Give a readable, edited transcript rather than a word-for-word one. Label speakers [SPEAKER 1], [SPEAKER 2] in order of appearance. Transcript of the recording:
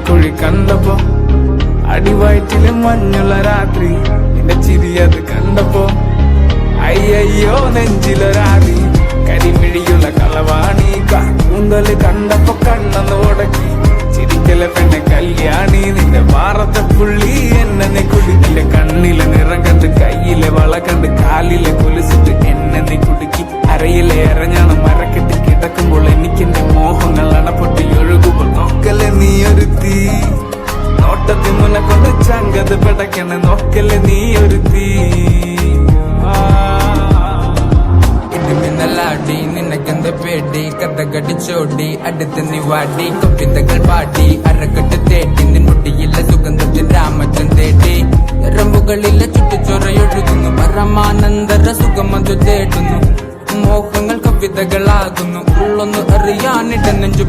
[SPEAKER 1] കുഴി കണ്ടപ്പോ അടിവയറ്റില് മഞ്ഞുള്ള രാത്രി നിന്റെ ചിരി അത് കണ്ടപ്പോ അയ്യോ നെഞ്ചിലൊരാതി കരിമിഴിയുള്ള കളവാണി കൂന്തല് കണ്ടപ്പോ കണ്ണന്ന് ഉടക്കി ചിരിക്കലെ പെണ്ണെ കല്യാണി നിന്റെ വാറത്തെ പുള്ളി എന്നെ നീ കുടുക്കിലെ കണ്ണിലെ നിറം കണ്ട് കയ്യിലെ വള കണ്ട് കാലിലെ കൊലുസിട്ട് എന്നെ നീ കുടുക്കി അരയിലെ അരഞ്ഞാണ് മരക്കെട്ടി കിടക്കുമ്പോൾ എനിക്കെന്റെ മോഹങ്ങൾ അണപ്പൊട്ടി ഒഴുകുമ്പോൾ നോക്കല്ലേ നീ ഒരു തീ നോട്ടത്തിൽ മുന്നെ കൊണ്ട് ചങ്കത് പെടക്കണ നോക്കല്ലേ നീ ഒരു തീ
[SPEAKER 2] ലാടി നിനക്കെന്ത് പേടി കഥകടിച്ചോടി അടുത്ത് നീ വാടി കവിതകൾ പാടി അരക്കെട്ട് തേടി നിൻമുടിയില്ല സുഗന്ധത്തിൽ രാമച്ചൻ തേടി ഞരമ്പുകളിലെ ചുറ്റുചൊറയൊഴുകുന്നു പരമാനന്ദര സുഖമതു തേടുന്നു മോഹങ്ങൾ കവിതകളാകുന്നു ഉള്ളൊന്നു അറിയാനിട നെഞ്ചു